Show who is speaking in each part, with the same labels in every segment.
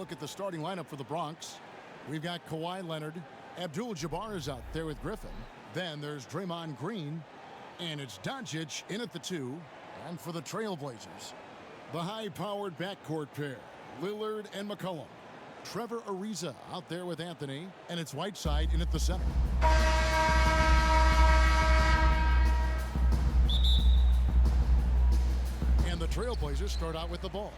Speaker 1: look at the starting lineup for the Bronx. We've got Kawhi Leonard. Abdul-Jabbar is out there with Griffin. Then there's Draymond Green. And it's Doncic in at the 2. And for the Trailblazers, the high-powered backcourt pair, Lillard and McCollum. Trevor Ariza out there with Anthony. And it's Whiteside in at the center. And the Trailblazers start out with the ball.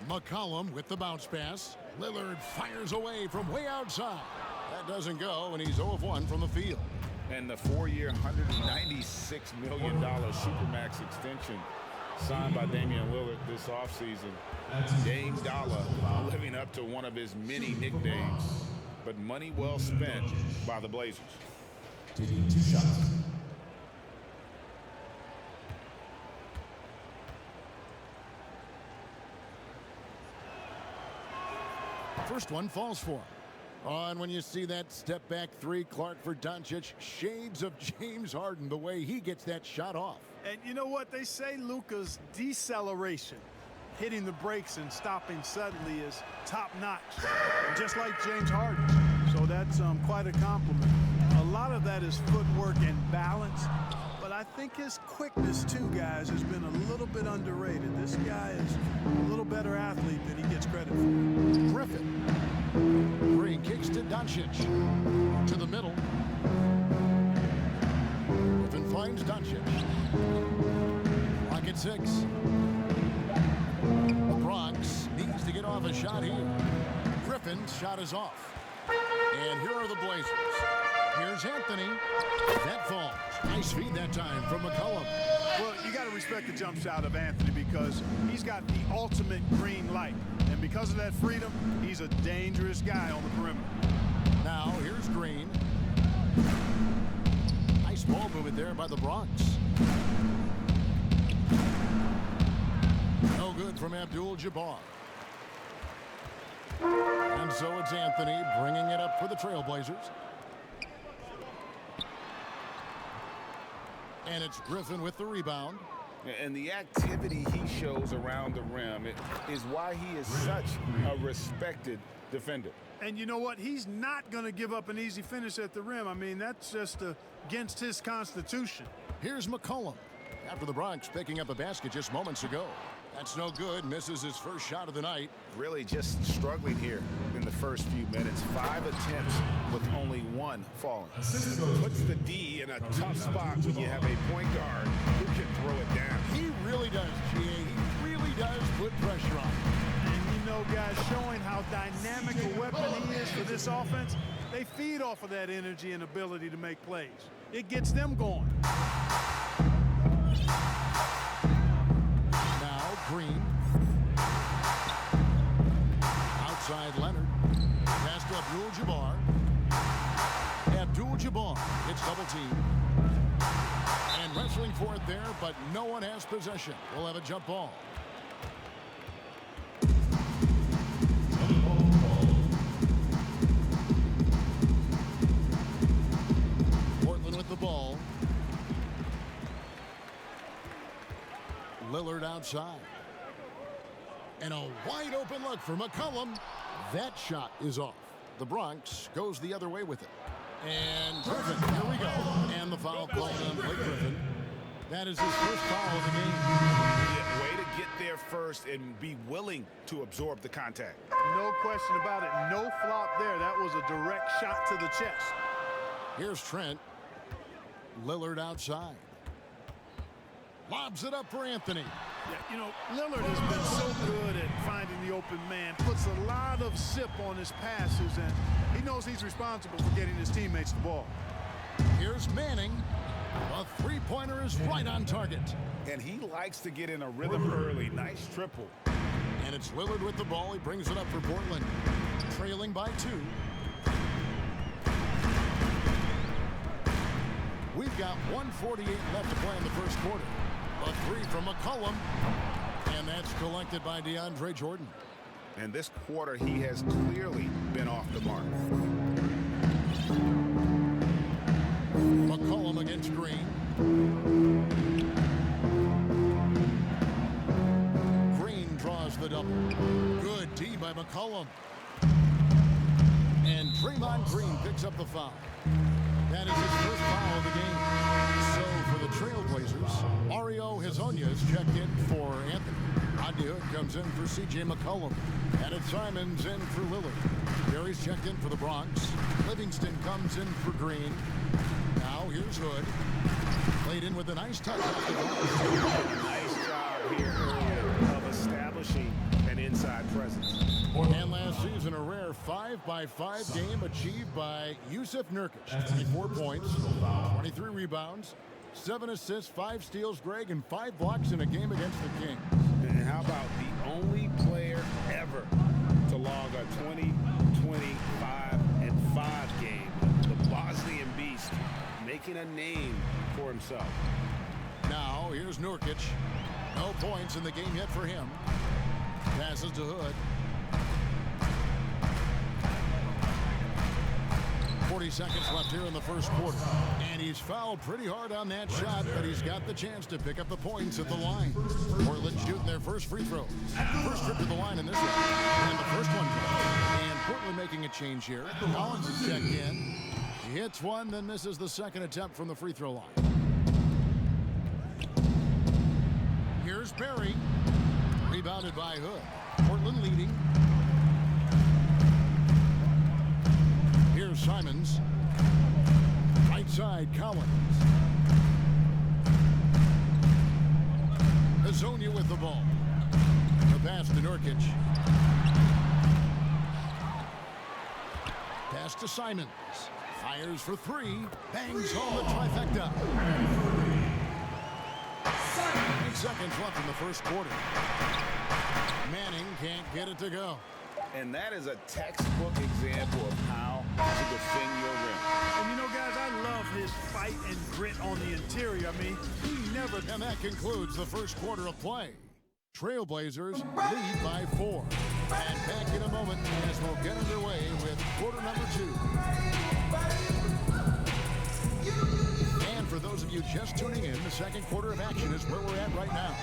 Speaker 1: McCollum with the bounce pass. Lillard fires away from way outside. That doesn't go, and he's 0 of 1 from the field.
Speaker 2: And the 4-year, $196 million Supermax extension signed by Damian Lillard this offseason. Dame Dollar living up to one of his many nicknames, but money well spent by the Blazers.
Speaker 3: Taking 2 shots.
Speaker 1: First one falls for him. And when you see that step back 3, Clark for Doncic, shades of James Harden, the way he gets that shot off.
Speaker 4: And you know what they say, Luka's deceleration, hitting the brakes and stopping suddenly, is top-notch, just like James Harden. So that's quite a compliment. A lot of that is footwork and balance, but I think his quickness too, guys, has been a little bit underrated. This guy is a little better athlete than he gets credit for.
Speaker 1: Griffin. Green kicks to Doncic. To the middle. Griffin finds Doncic. Clock at 6. The Bronx needs to get off a shot here. Griffin's shot is off. And here are the Blazers. Here's Anthony. That falls. Nice feed that time from McCollum.
Speaker 4: Well, you got to respect the jump shot of Anthony because he's got the ultimate green light. And because of that freedom, he's a dangerous guy on the perimeter.
Speaker 1: Now, here's Green. Nice ball movement there by the Bronx. No good from Abdul-Jabbar. And so it's Anthony bringing it up for the Trailblazers. And it's Griffin with the rebound.
Speaker 2: And the activity he shows around the rim is why he is such a respected defender.
Speaker 4: And you know what? He's not going to give up an easy finish at the rim. I mean, that's just against his constitution.
Speaker 1: Here's McCollum. After the Bronx picking up a basket just moments ago. That's no good. Misses his first shot of the night.
Speaker 2: Really just struggling here in the first few minutes. 5 attempts with only 1 falling. Puts the D in a tough spot when you have a point guard who can throw it down.
Speaker 1: He really does, GA. He really does put pressure on.
Speaker 4: And you know, guys, showing how dynamic a weapon he is for this offense, they feed off of that energy and ability to make plays. It gets them going.
Speaker 1: Green. Outside Leonard. Pass to Abdul-Jabbar. Abdul-Jabbar gets double teamed. And wrestling for it there, but no one has possession. We'll have a jump ball. Portland with the ball. Lillard outside. And a wide open look for McCollum. That shot is off. The Bronx goes the other way with it. And Griffin, here we go. And the foul called on Blake Griffin. That is his first foul of the game.
Speaker 2: Yeah, way to get there first and be willing to absorb the contact.
Speaker 4: No question about it. No flop there. That was a direct shot to the chest.
Speaker 1: Here's Trent. Lillard outside. Lobs it up for Anthony.
Speaker 4: Yeah, you know, Lillard has been so good at finding the open man. Puts a lot of zip on his passes, and he knows he's responsible for getting his teammates the ball.
Speaker 1: Here's Manning. A three-pointer is right on target.
Speaker 2: And he likes to get in a rhythm early. Nice triple.
Speaker 1: And it's Lillard with the ball. He brings it up for Portland. Trailing by 2. We've got 1:48 left to play in the first quarter. A 3 from McCollum. And that's collected by DeAndre Jordan.
Speaker 2: And this quarter, he has clearly been off the mark.
Speaker 1: McCollum against Green. Green draws McCollum. And Draymond Green picks up the foul. That is his first foul of the game. So for the Trailblazers, Mario Hezonja is checked in for Anthony. Rodney Hood comes in for C.J. McCollum. Added Simons in for Lillard. Barry's checked in for the Bronx. Livingston comes in for Green. Now here's Hood. Played in with a nice touch off the glass.
Speaker 2: Nice job here earlier of establishing an inside presence.
Speaker 1: And last season, a rare 5-by-5 game achieved by Yusuf Nurkic. 24 points, 23 rebounds, 7 assists, 5 steals, Greg, and 5 blocks in a game against the Kings.
Speaker 2: And how about the only player ever to log a 20, 25, and 5 game, the Bosnian Beast, making a name for himself.
Speaker 1: Now, here's Nurkic. No points in the game yet for him. Passes to Hood. 40 seconds left here in the first quarter. And he's fouled pretty hard on that shot, but he's got the chance to pick up the points at the line. Portland shooting their first free throw. First trip to the line in this one. And the first one goes. And Portland making a change here. Collins is checked in. He hits one, then misses the second attempt from the free throw line. Here's Barry. Rebounded by Hood. Portland leading. Here's Simons. Right side, Collins. Hezonja with the ball. The pass to Nurkic. Pass to Simons. Fires for 3. Bangs home the trifecta. 9 seconds left in the first quarter. Manning can't get it to go.
Speaker 2: And that is a textbook example of how to defend your rim.
Speaker 4: And you know, guys, I love his fight and grit on the interior. I mean, he never...
Speaker 1: And that concludes the first quarter of play. Trailblazers lead by 4. And back in a moment as we'll get underway with quarter number 2. And for those of you just tuning in, the second quarter of action is where we're at right now.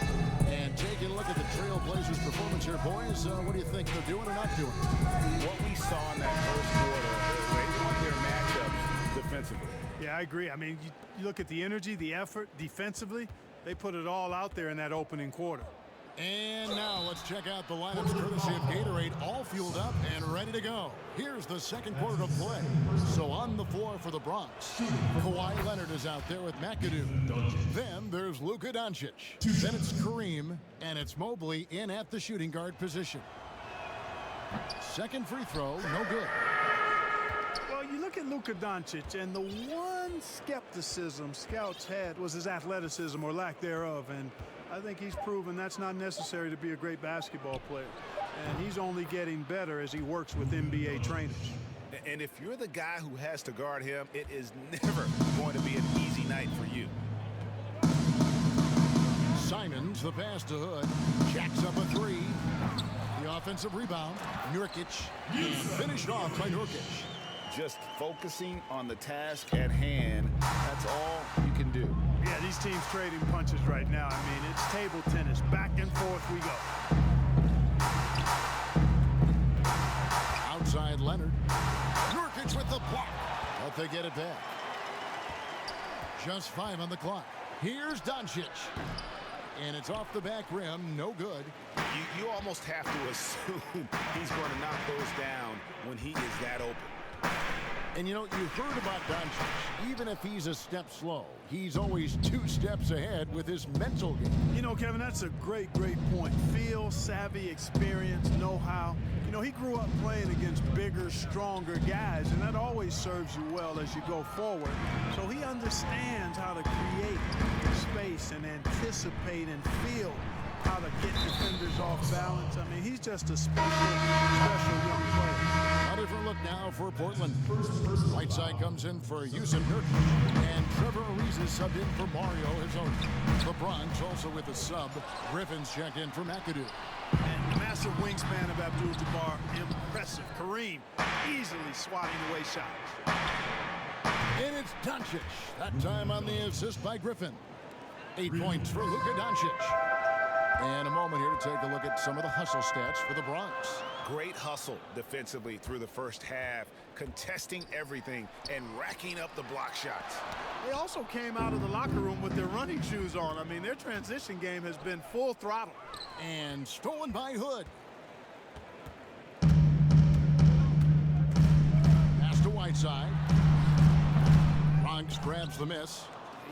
Speaker 1: And taking a look at the Trailblazers' performance here, boys, what do you think they're doing or not doing?
Speaker 2: What we saw in that first quarter, they won their matchups defensively.
Speaker 4: Yeah, I agree. I mean, you look at the energy, the effort, defensively, they put it all out there in that opening quarter.
Speaker 1: And now let's check out the lineups courtesy of Gatorade, all fueled up and ready to go. Here's the second quarter of play. So on the floor for the Bronx, Kawhi Leonard is out there with McAdoo. Then there's Luka Doncic. Then it's Kareem, and it's Mobley in at the shooting guard position. Second free throw, no good.
Speaker 4: Well, you look at Luka Doncic, and the one skepticism scouts had was his athleticism or lack thereof, and I think he's proven that's not necessary to be a great basketball player. And he's only getting better as he works with NBA trainers.
Speaker 2: And if you're the guy who has to guard him, it is never going to be an easy night for you.
Speaker 1: Simons, the pass to Hood. Jacks up a 3. The offensive rebound. Nurkic. Finished off by Nurkic.
Speaker 2: Just focusing on the task at hand, that's all you can do.
Speaker 4: Yeah, these teams trading punches right now. I mean, it's table tennis. Back and forth we go.
Speaker 1: Outside Leonard. Nurkic with the block. But they get it back. Just 5 on the clock. Here's Doncic. And it's off the back rim. No good.
Speaker 2: You almost have to assume he's going to knock those down when he is that open.
Speaker 1: And you know, you've heard about Doncic. Even if he's a step slow, he's always 2 steps ahead with his mental game.
Speaker 4: You know, Kevin, that's a great point. Feel, savvy, experience, know-how. You know, he grew up playing against bigger, stronger guys, and that always serves you well as you go forward. So he understands how to create space and anticipate and feel how to get defenders off balance. I mean, he's just a special young player.
Speaker 1: A different look now for Portland. Whiteside comes in for Yusuf Nurkic, and Trevor Ariza is subbed in for Mario Hezonja. The Bronx also with a sub. Griffin's checked in for McAdoo.
Speaker 4: And massive wingspan of Abdul-Jabbar, impressive. Kareem easily swatting away shots.
Speaker 1: And it's Doncic. That time on the assist by Griffin. 8 points for Luka Doncic. And a moment here to take a look at some of the hustle stats for the Bronx.
Speaker 2: Great hustle defensively through the first half, contesting everything and racking up the block shots.
Speaker 4: They also came out of the locker room with their running shoes on. I mean, their transition game has been full throttle.
Speaker 1: And stolen by Hood. Pass to Whiteside. Bronx grabs the miss.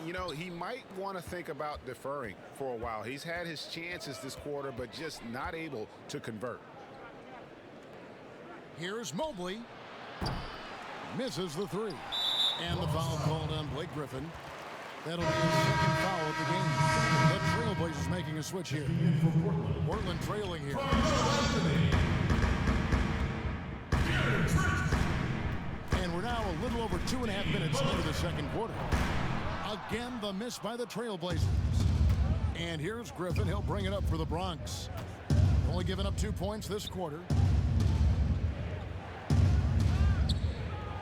Speaker 2: You know, he might want to think about deferring for a while. He's had his chances this quarter, but just not able to convert.
Speaker 1: Here's Mobley. Misses the three. And the foul called on Blake Griffin. That'll be his second foul of the game. The Trailblazers making a switch here. Portland trailing here. And we're now a little over 2.5 minutes into the second quarter. Again, the miss by the Trailblazers. And here's Griffin. He'll bring it up for the Bronx. Only giving up 2 points this quarter.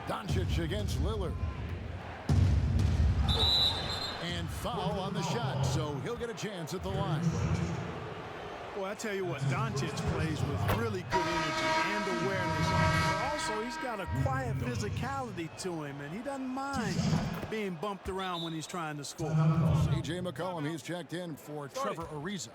Speaker 1: Doncic against Lillard. And foul on the shot, so he'll get a chance at the line.
Speaker 4: Boy, I tell you what, Doncic plays with really good energy and awareness. But also, he's got a quiet physicality to him, and he doesn't mind being bumped around when he's trying to score.
Speaker 1: C.J. McCollum, he's checked in for Trevor Ariza.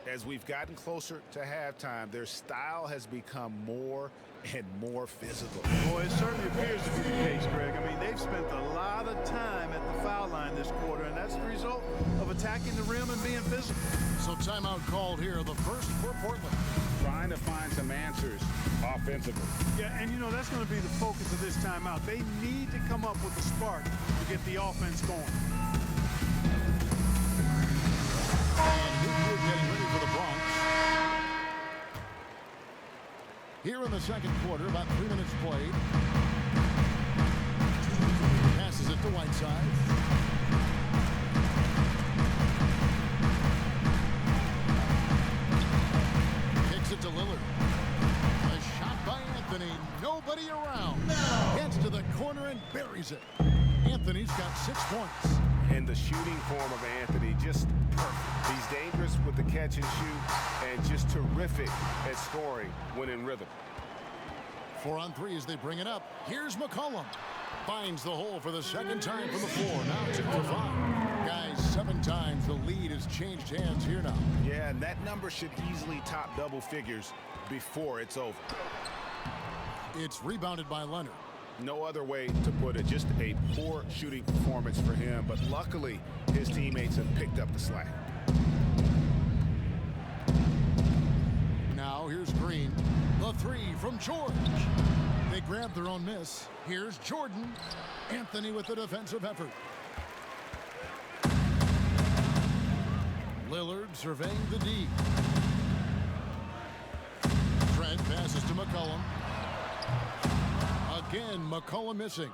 Speaker 2: As we've gotten closer to halftime, their style has become more and more physical.
Speaker 4: Boy, it certainly appears to be the case, Greg. I mean, they've spent a lot of time at the foul line this quarter, and that's the result of attacking the rim and being physical.
Speaker 1: So timeout called here, the first for Portland.
Speaker 2: Trying to find some answers offensively.
Speaker 4: Yeah, and you know, that's going to be the focus of this timeout. They need to come up with a spark to get the offense going.
Speaker 1: And Luke getting ready for the Bronx. Here in the second quarter, about 3 minutes played. Passes it to Whiteside. Kicks it to Lillard. A shot by Anthony. Nobody around. Gets to the corner and buries it. Anthony's got 6 points.
Speaker 2: And the shooting form of Anthony, just perfect. He's dangerous with the catch and shoot and just terrific at scoring when in rhythm.
Speaker 1: 4 on 3 as they bring it up. Here's McCollum. Finds the hole for the second time from the floor. Now 2 for 5. Guys, 7 times the lead has changed hands here now.
Speaker 2: Yeah, and that number should easily top double figures before it's over.
Speaker 1: It's rebounded by Leonard.
Speaker 2: No other way to put it. Just a poor shooting performance for him, but luckily his teammates have picked up the slack.
Speaker 1: Now here's Green. The 3 from George. They grab their own miss. Here's Jordan. Anthony with the defensive effort. Lillard surveying the D. Trent passes to McCollum. Again, McCollum missing.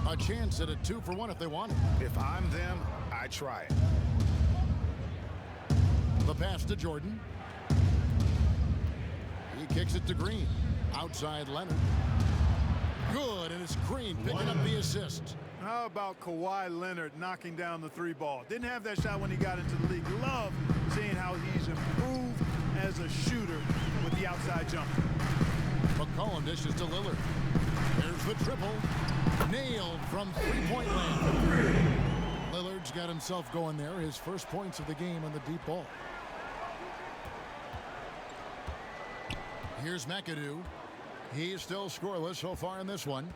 Speaker 1: A chance at a 2 for 1 if they want it.
Speaker 2: If I'm them, I try it.
Speaker 1: The pass to Jordan. He kicks it to Green. Outside Leonard. Good, and it's Green picking up the assist.
Speaker 4: How about Kawhi Leonard knocking down the 3 ball? Didn't have that shot when he got into the league. Love seeing how he's improved as a shooter with the outside jumper.
Speaker 1: McCollum dishes to Lillard. There's the triple. Nailed from three-point land. Lillard's got himself going there. His first points of the game on the deep ball. Here's McAdoo. He is still scoreless so far in this one.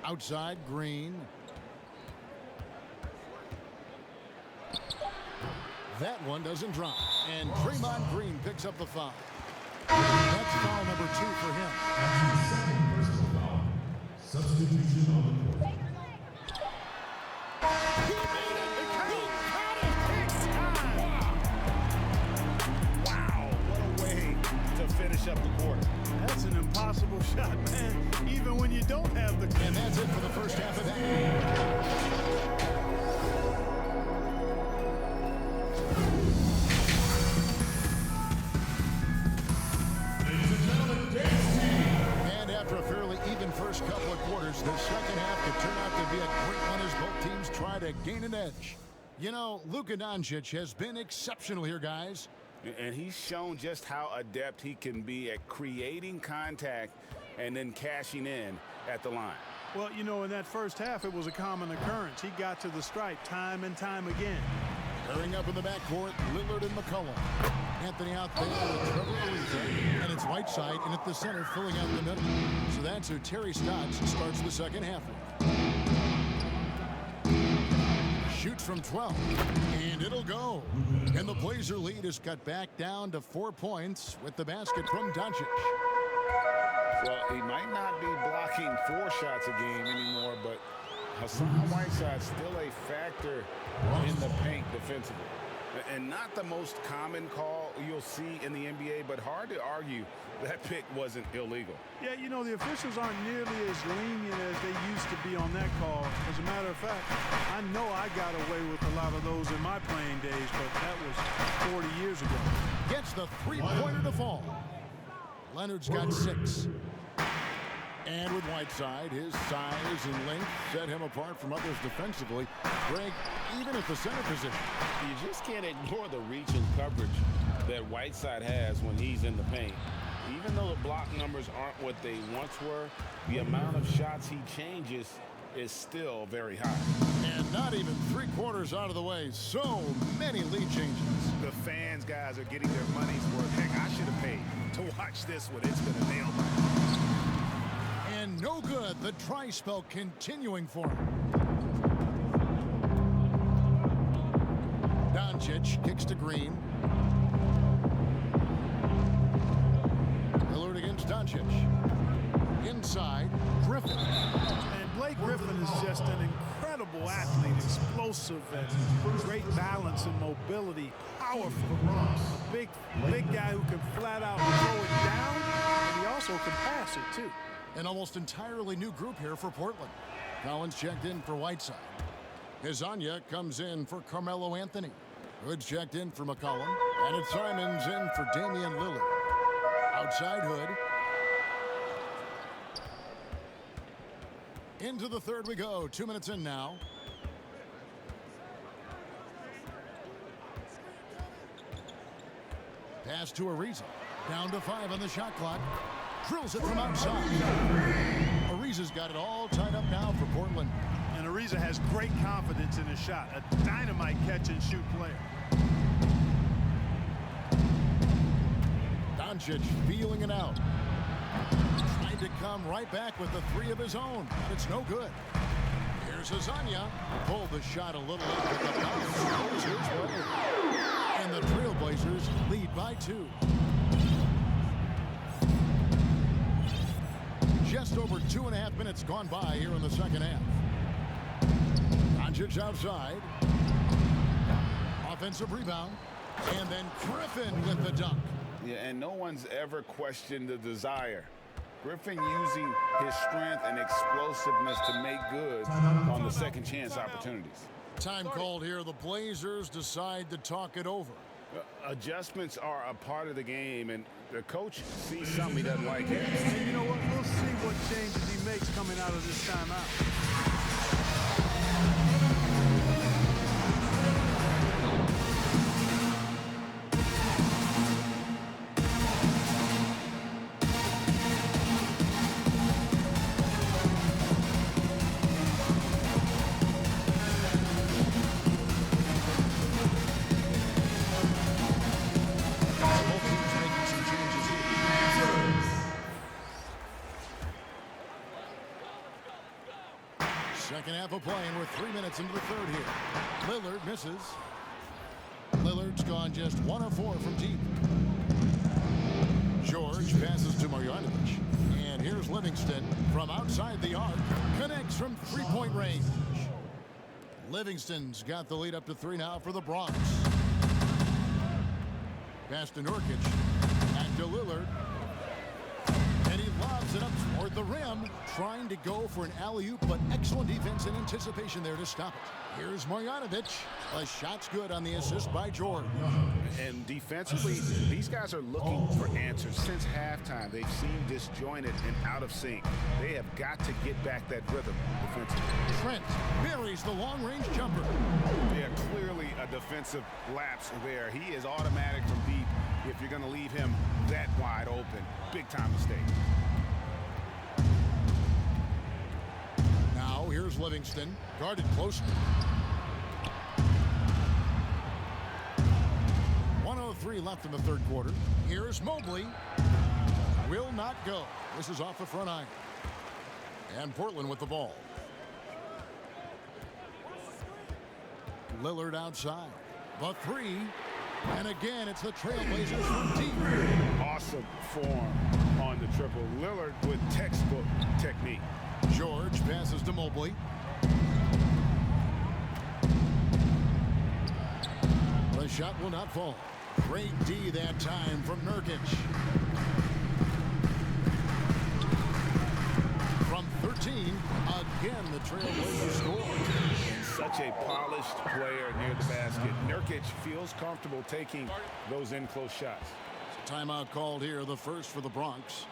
Speaker 1: Outside, Green. That one doesn't drop. And Draymond Green picks up the foul. That's foul number 2 for him.
Speaker 3: That's the second personal foul. Substitution on the court.
Speaker 1: He made it! He got it!
Speaker 2: Wow, what a way to finish up the quarter.
Speaker 4: That's an impossible shot, man, even when you don't have the...
Speaker 1: And that's it for the first half of that. And after a fairly even first couple of quarters, the second half could turn out to be a great one as both teams try to gain an edge. You know, Luka Doncic has been exceptional here, guys.
Speaker 2: And he's shown just how adept he can be at creating contact and then cashing in at the line.
Speaker 4: Well, you know, in that first half, it was a common occurrence. He got to the stripe time and time again.
Speaker 1: Pairing up in the backcourt, Lillard and McCollum. Anthony out there with Trevor Ariza. And it's Whiteside in at the center, filling out the middle. So that's who Terry Stotts starts the second half with. Shoots from 12. And it'll go. And the Blazer lead is cut back down to 4 points with the basket from Doncic.
Speaker 2: Well, he might not be blocking 4 shots a game anymore, but Hassan Whiteside's still a factor in the paint defensively. And not the most common call you'll see in the NBA, but hard to argue that pick wasn't illegal.
Speaker 4: Yeah, you know, the officials aren't nearly as lenient as they used to be on that call. As a matter of fact, I know I got away with a lot of those in my playing days, but that was 40 years ago.
Speaker 1: Gets the three-pointer to fall. Leonard's got 6. And with Whiteside, his size and length set him apart from others defensively. Greg, even at the center position.
Speaker 2: You just can't ignore the reach and coverage that Whiteside has when he's in the paint. Even though the block numbers aren't what they once were, the amount of shots he changes is still very high.
Speaker 1: And not even 3/4 out of the way. So many lead changes.
Speaker 5: The fans, guys, are getting their money's worth. Heck, I should have paid to watch this one. It's going to nail me.
Speaker 1: And no good. The try spell continuing for him. Doncic kicks to Green. Lillard against Doncic. Inside, Griffin.
Speaker 4: And Blake Griffin is just an incredible athlete, explosive, and great balance and mobility, powerful. A big guy who can flat out throw it down, and he also can pass it, too.
Speaker 1: An almost entirely new group here for Portland. Collins checked in for Whiteside. Hezonja comes in for Carmelo Anthony. Hood checked in for McCollum. And it's Simons in for Damian Lillard. Outside Hood. Into the third we go. 2 minutes in now. Pass to Ariza. Down to 5 on the shot clock. Drills it from outside. Ariza's got it all tied up now for Portland.
Speaker 4: And Ariza has great confidence in his shot. A dynamite catch-and-shoot player.
Speaker 1: Doncic feeling it out. Trying to come right back with the 3 of his own. But it's no good. Here's Hezonja. Pulled the shot a little late, but the bounce goes his way. And the Trailblazers lead by 2. Just over 2.5 minutes gone by here in the second half. Doncic outside. Offensive rebound. And then Griffin with the dunk.
Speaker 2: Yeah, and no one's ever questioned the desire. Griffin using his strength and explosiveness to make good on the second chance opportunities.
Speaker 1: Time called here. The Blazers decide to talk it over.
Speaker 2: Adjustments are a part of the game, and the coach sees something he doesn't like here.
Speaker 4: And you know what? We'll see what changes he makes coming out of this timeout.
Speaker 1: Second half of playing. We're 3 minutes into the third here. Lillard misses. Lillard's gone just 1 of 4 from deep. George passes to Marjanovic. And here's Livingston from outside the arc. Connects from three-point range. Livingston's got the lead up to 3 now for the Bronx. Pass to Nurkic. Back to Lillard. And he lobs it up toward the rim, trying to go for an alley-oop, but excellent defense and anticipation there to stop it. Here's Marjanovic. A shot's good on the assist by George.
Speaker 5: And defensively, these guys are looking for answers. Since halftime, they've seemed disjointed and out of sync. They have got to get back that rhythm defensively.
Speaker 1: Trent buries the long-range jumper.
Speaker 5: Yeah, clearly a defensive lapse there. He is automatic from deep. if you're going to leave him that wide open. Big time mistake.
Speaker 1: Now here's Livingston, guarded closely. 1:03 left in the third quarter. Here's Mobley. Will not go. This is off the front iron. And Portland with the ball. Lillard outside. The three. And again, it's the Trailblazers from deep.
Speaker 5: Awesome form on the triple. Lillard with textbook technique.
Speaker 1: George passes to Mobley. The shot will not fall. Great D that time from Nurkic. From 13, again the Trailblazers score.
Speaker 5: Such a polished player near the basket. Nurkic feels comfortable taking those in-close shots.
Speaker 1: Timeout called here, the first for the Bronx.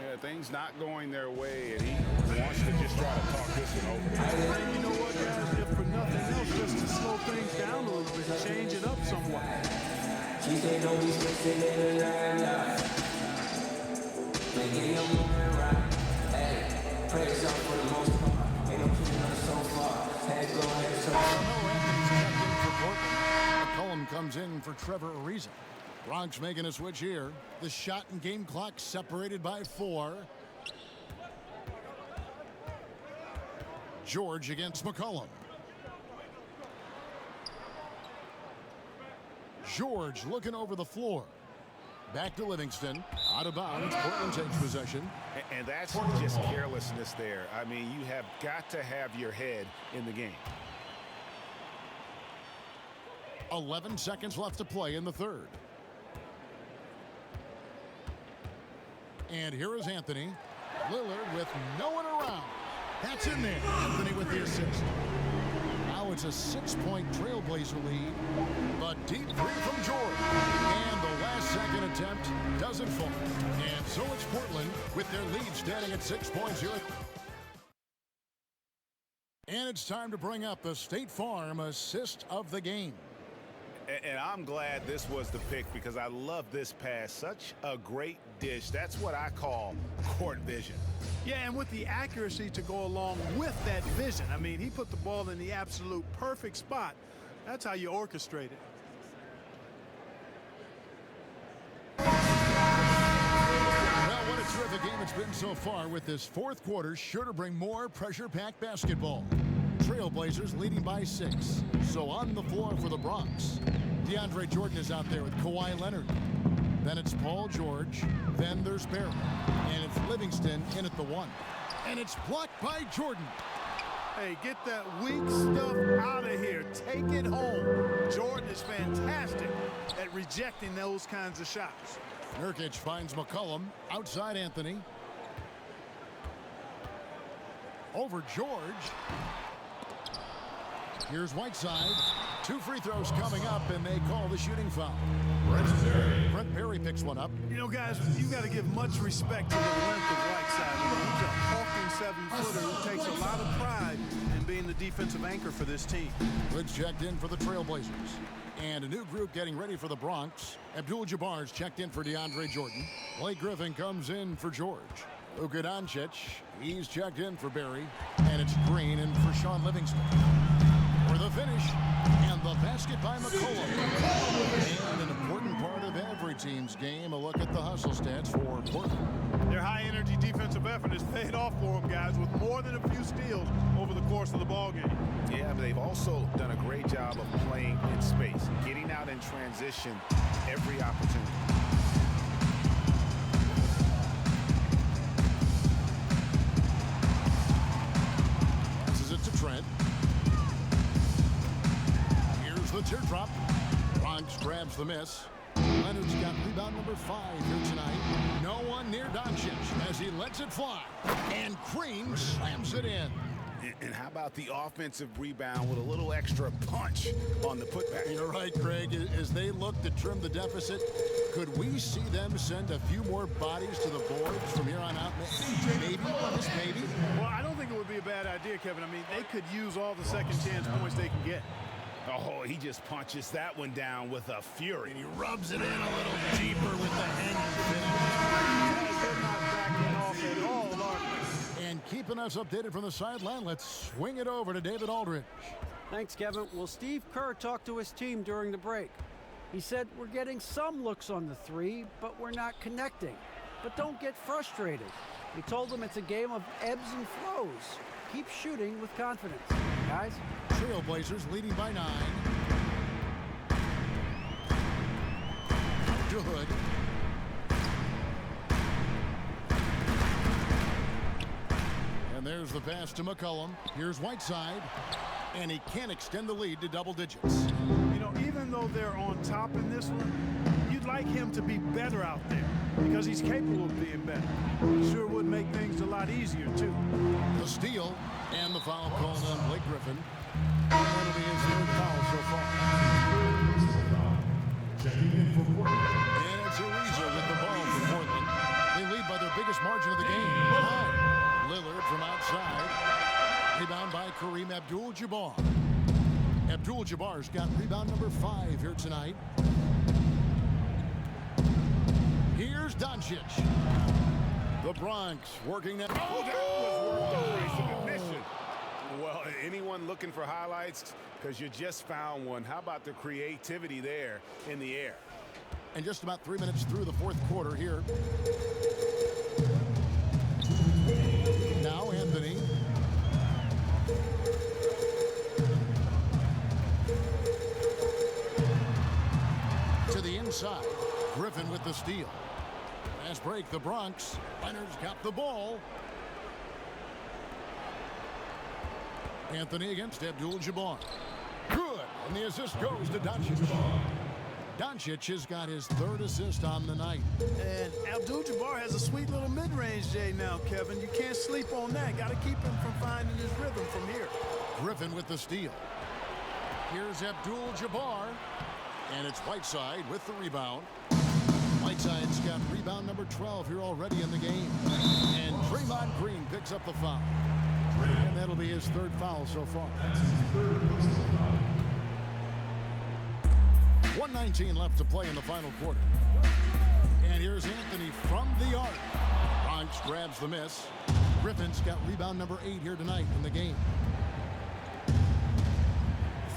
Speaker 5: Yeah, things not going their way, and he wants to just try to talk this one over.
Speaker 4: And you know what, guys? If for nothing else, just to slow things down a little bit, change it up somewhat.
Speaker 6: She said, don't be switching in the line. Making your movement right. Hey, praise up for the most part. Ain't no pushing us so far. Head go ahead, so
Speaker 1: Anthony's checked in for Portland. McCollum comes in for Trevor Ariza. Bronx making a switch here. The shot and game clock separated by 4. George against McCollum. George looking over the floor. Back to Livingston. Out of bounds. Portland takes possession.
Speaker 5: And that's just carelessness there. I mean, you have got to have your head in the game.
Speaker 1: 11 seconds left to play in the third. And here is Anthony. Lillard with no one around. That's in there. Anthony with the assist. Now it's a 6-point Trailblazer lead. But deep three from George. And the last second attempt doesn't fall. And so it's Portland with their lead standing at 6 points here. And it's time to bring up the State Farm assist of the game.
Speaker 5: And I'm glad this was the pick because I love this pass. Such a great dish. That's what I call court vision.
Speaker 4: Yeah, and with the accuracy to go along with that vision. I mean, he put the ball in the absolute perfect spot. That's how you orchestrate it.
Speaker 1: Well, what a terrific game it's been so far, with this fourth quarter sure to bring more pressure-packed basketball. Trailblazers leading by 6. So on the floor for the Bronx, DeAndre Jordan is out there with Kawhi Leonard. Then it's Paul George. Then there's Barry. And it's Livingston in at the 1. And it's blocked by Jordan.
Speaker 4: Hey, get that weak stuff out of here. Take it home. Jordan is fantastic at rejecting those kinds of shots.
Speaker 1: Nurkic finds McCollum. Outside Anthony. Over George. Here's Whiteside. 2 free throws coming up, and they call the shooting foul. Brent Perry picks one up.
Speaker 4: You know, guys, you got to give much respect to the length of Whiteside. He's a hulking 7-footer who takes a lot of pride in being the defensive anchor for this team.
Speaker 1: Woods checked in for the Trailblazers. And a new group getting ready for the Bronx. Abdul-Jabbar's checked in for DeAndre Jordan. Blake Griffin comes in for George. Luka Doncic, he's checked in for Barry. And it's Green in for Sean Livingston. For the finish, and the basket by McCollum. And an important part of every team's game, a look at the hustle stats for Portland.
Speaker 4: Their high-energy defensive effort has paid off for them, guys, with more than a few steals over the course of the ballgame.
Speaker 5: Yeah, but they've also done a great job of playing in space, getting out in transition every opportunity.
Speaker 1: Passes it to Trent. The teardrop. Bronx grabs the miss. Leonard's got rebound number 5 here tonight. No one near Doncic as he lets it fly. And Green slams it in.
Speaker 5: And how about the offensive rebound with a little extra punch on the putback?
Speaker 1: You're right, Craig. As they look to trim the deficit, could we see them send a few more bodies to the boards from here on out? Maybe.
Speaker 4: Well, I don't think it would be a bad idea, Kevin. I mean, they could use all the second chance points they can get.
Speaker 5: Oh, he just punches that one down with a fury.
Speaker 1: And he rubs it in a little deeper with the hanging finish.
Speaker 4: They're not backing off at all, are they?
Speaker 1: And keeping us updated from the sideline, let's swing it over to David Aldridge.
Speaker 7: Thanks, Kevin. Well, Steve Kerr talked to his team during the break. He said, we're getting some looks on the three, but we're not connecting. But don't get frustrated. He told them it's a game of ebbs and flows. Keep shooting with confidence, guys.
Speaker 1: Trailblazers leading by 9. Good. And there's the pass to McCollum. Here's Whiteside. And he can't extend the lead to double digits.
Speaker 4: You know, even though they're on top in this one, you'd like him to be better out there because he's capable of being better. Sure would make things a lot easier, too.
Speaker 1: The steal and the foul called on Blake Griffin. And that'll be his third foul so far.
Speaker 3: Checking in for Portland.
Speaker 1: And it's Ariza with the ball for Portland. They lead by their biggest margin of the game. 9. Lillard from outside. Rebound by Kareem Abdul-Jabbar. Abdul-Jabbar's got rebound number 5 here tonight. Here's Doncic. The Bronx working that.
Speaker 5: Oh, that was worth the price of admission. Well, anyone looking for highlights? Because you just found one. How about the creativity there in the air?
Speaker 1: And just about 3 minutes through the fourth quarter here. Now Anthony. To the inside. Griffin with the steal. Fast break, the Bronx. Leonard's got the ball. Anthony against Abdul-Jabbar. Good. And the assist goes to Doncic. Doncic has got his 3rd assist on the night.
Speaker 4: And Abdul-Jabbar has a sweet little mid-range J now, Kevin. You can't sleep on that. Got to keep him from finding his rhythm from here.
Speaker 1: Griffin with the steal. Here's Abdul-Jabbar. And it's Whiteside with the rebound. Whiteside's got rebound number 12 here already in the game. And Draymond Green picks up the foul. And that'll be his 3rd foul so far. 1:19 left to play in the final quarter. And here's Anthony from the arc. Bronx grabs the miss. Griffin's got rebound number 8 here tonight in the game.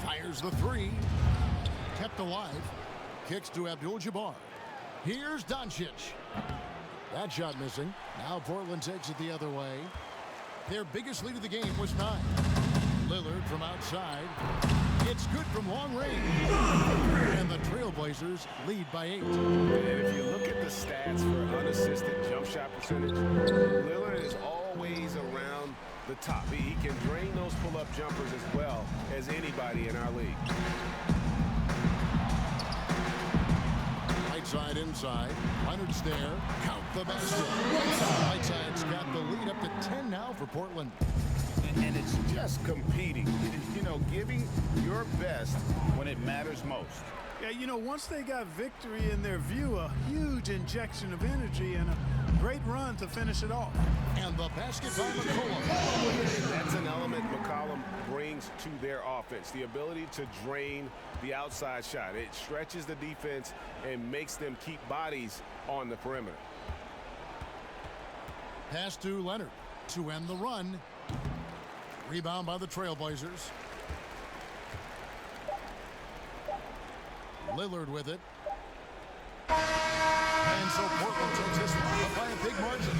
Speaker 1: Fires the 3. Kept alive. Kicks to Abdul-Jabbar. Here's Doncic. That shot missing. Now Portland takes it the other way. Their biggest lead of the game was 9. Lillard from outside. It's good from long range. And the Trailblazers lead by 8.
Speaker 5: And if you look at the stats for unassisted jump shot percentage, Lillard is always around the top. He can drain those pull-up jumpers as well as anybody in our league.
Speaker 1: Whiteside inside. Leonard's there. Count the basket. Whiteside's got the lead up to 10 now for Portland.
Speaker 5: And it's just competing. You know, giving your best when it matters most.
Speaker 4: Yeah, you know, once they got victory in their view, a huge injection of energy and a great run to finish it off.
Speaker 1: And the basket by McCollum.
Speaker 5: And that's an element McCollum brings to their offense, the ability to drain the outside shot. It stretches the defense and makes them keep bodies on the perimeter.
Speaker 1: Pass to Leonard to end the run. Rebound by the Trailblazers. Lillard with it. And so Portland takes this one by a big margin.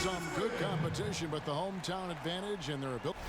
Speaker 1: Some good competition, but the hometown advantage and their ability.